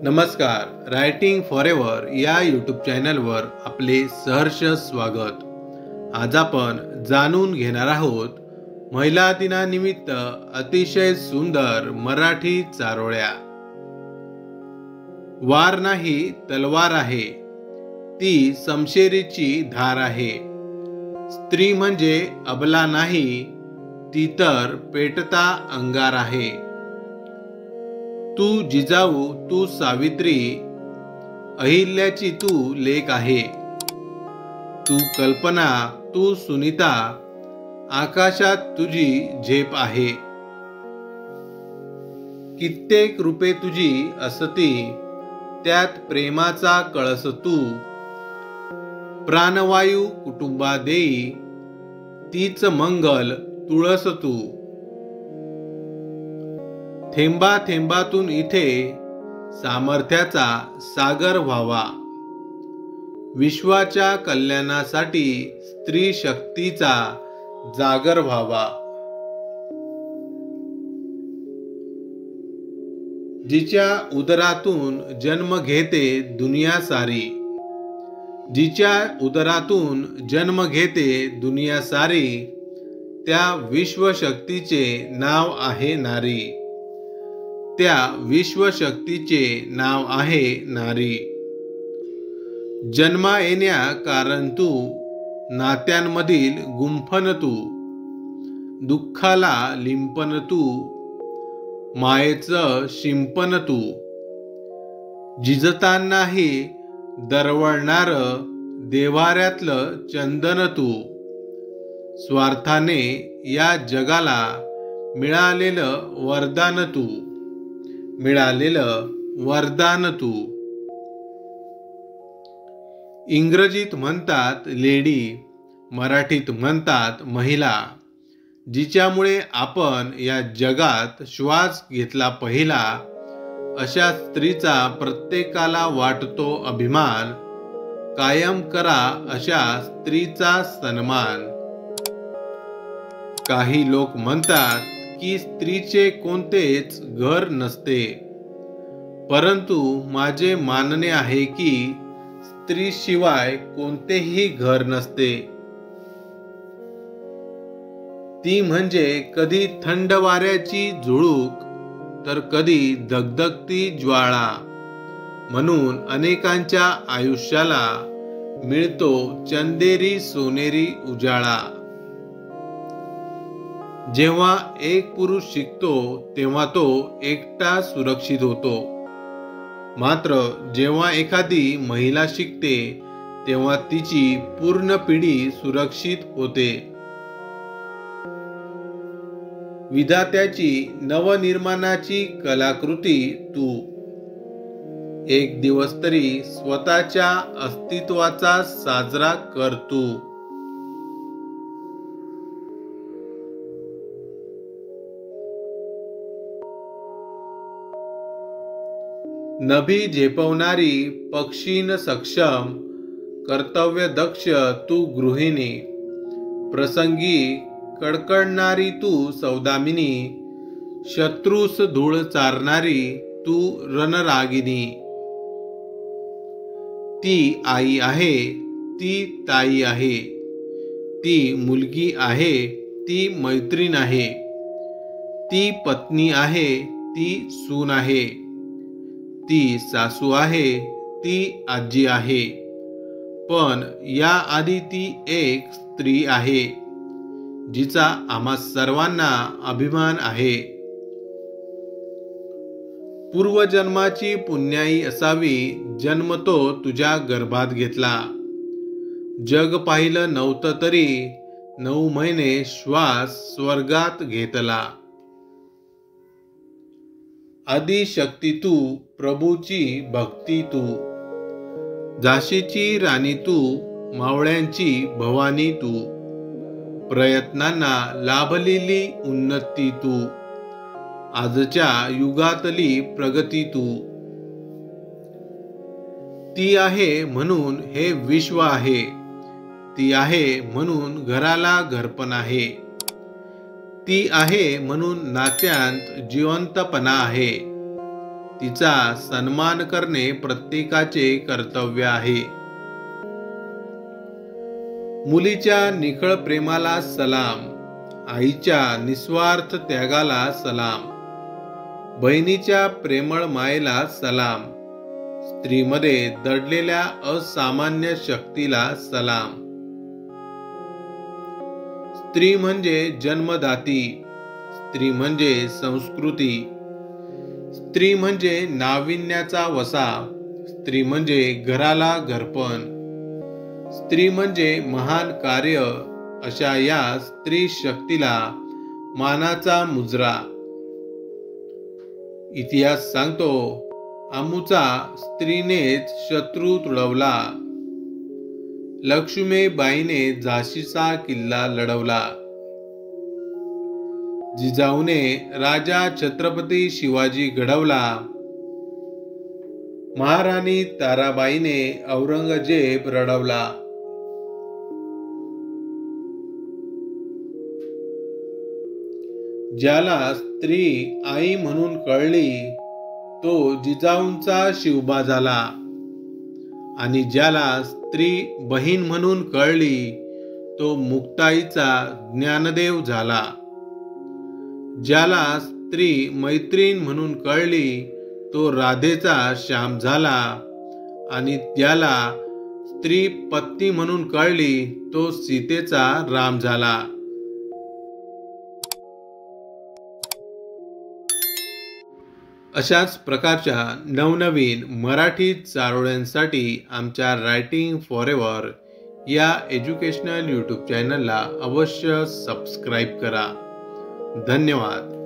नमस्कार. Writing forever या YouTube चॅनलवर आपले सहर्ष स्वागत. आज आपण जाणून घेणार आहोत महिला दिनानिमित्त अतिशय सुंदर मराठी चारोळ्या. वार नाही तलवार आहे, ती समशेरीची धार आहे. स्त्री म्हणजे अबला नाही, ती तर पेटता अंगार आहे. तू जिजाऊ, तू सावित्री, अहिल्याची तू लेक आहे. तू कल्पना, तू सुनीता, आकाशात तुझी झेप आहे. कित्येक रूपे तुझी असती, त्यात प्रेमाचा कळस तू. प्राणवायू कुटुंबा देई, तीच मंगल तुळस तू. थेंबा थेंबातून इथे सामर्थ्याचा सागर व्हावा. विश्वाच्या कल्याणासाठी स्त्री शक्तीचा जागर व्हावा. जिच्या उदरातून जन्म घेते दुनिया सारी, जिच्या उदरातून जन्म घेते दुनिया सारी, त्या विश्वशक्तीचे नाव आहे नारी. त्या विश्वशक्तीचे नाव आहे नारी. जन्मा येण्या कारण तू, नात्यांमधील गुंफन तू. दुःखाला लिंपन तू, मायेचं शिंपण तू. झिजतानाही दरवळणार देव्हाऱ्यातलं चंदन तू. स्वार्थाने या जगाला मिळालेलं वरदान तू. मिळालेलं वरदान तू. इंग्रजीत म्हणतात लेडी, मराठीत म्हणतात महिला. जिच्यामुळे आपण या जगात श्वास घेतला पहिला, अशा स्त्रीचा प्रत्येकाला वाटतो अभिमान. कायम करा अशा स्त्रीचा सन्मान. काही लोक म्हणतात की स्त्रीचे कोणतेच घर नसते, परंतु माझे मानणे आहे की स्त्रीशिवाय कोणतेही घर नसते. ती म्हणजे कधी थंड वाऱ्याची झुळूक, तर कधी धगधगती ज्वाळा. म्हणून अनेकांच्या आयुष्याला मिळतो चंदेरी सोनेरी उजाळा. जेव्हा एक पुरुष शिकतो तेव्हा तो एकटा सुरक्षित होतो, मात्र जेव्हा एखादी महिला शिकते तेव्हा तिची पूर्ण पिढी सुरक्षित होते. विधात्याची नवनिर्माणाची कलाकृती तू. एक दिवस तरी स्वतःच्या अस्तित्वाचा साजरा कर तू. नभी झेपवणारी पक्षीन सक्षम, कर्तव्य दक्ष तू गृहिणी. प्रसंगी कडकडणारी तू सौदामिनी, शत्रूस धूळ चारणारी तू रणरागिनी. ती आई आहे, ती ताई आहे, ती मुलगी आहे, ती मैत्रीण आहे, ती पत्नी आहे, ती सून आहे, ती सासू आहे, ती आजी आहे. पण या आधी ती एक स्त्री आहे, जिचा आम्हा सर्वांना अभिमान आहे. पूर्वजन्माची पुण्याई असावी, जन्मतो तुझ्या गर्भात घेतला. जग पाहिलं नव्हतं तरी 9 महिने श्वास स्वर्गात घेतला. आदिशक्ती तू, प्रभूची भक्ती तू. झाशीची राणी तू, मावळ्यांची भवानी तू. प्रयत्नांना लाभलेली उन्नती तू. आजच्या युगातली प्रगती तू. ती आहे म्हणून हे विश्व आहे, ती आहे म्हणून घराला घरपण आहे, ती आहे म्हणून नात्यांत जिवंतपणा आहे, तिचा सन्मान करणे प्रत्येकाचे कर्तव्य आहे. मुलीच्या निखळ प्रेमाला सलाम, आईच्या निस्वार्थ त्यागाला सलाम, बहिणीच्या प्रेमळ मायेला सलाम, स्त्रीमध्ये दडलेल्या असामान्य शक्तीला सलाम. स्त्री म्हणजे जन्मदाती, स्त्री म्हणजे संस्कृती, स्त्री म्हणजे नाविन्याचा वसा, स्त्री म्हणजे घराला घरपण, स्त्री म्हणजे महान कार्य. अशा या स्त्री शक्तीला मानाचा मुजरा. इतिहास सांगतो, अमुचा स्त्रीनेच शत्रू तुडवला, लक्ष्मीबाईने झाशीचा किल्ला लढवला, जिजाऊने राजा छत्रपती शिवाजी घडवला, महाराणी ताराबाईने औरंगजेब रडवला. ज्याला स्त्री आई म्हणून कळली तो जिजाऊंचा शिवबा झाला, आणि ज्याला स्त्री बहीण म्हणून कळली तो मुक्ताईचा ज्ञानदेव झाला. ज्याला स्त्री मैत्रीण म्हणून कळली तो राधेचा श्याम झाला, आणि ज्याला स्त्री पत्नी म्हणून कळली तो सीतेचा राम झाला. अशाच प्रकारच्या नवनवीन मराठी चारोळ्यांसाठी आमच्या रायटिंग फॉरएव्हर या एज्युकेशनल यूट्यूब चॅनलला अवश्य सबस्क्राईब करा. धन्यवाद.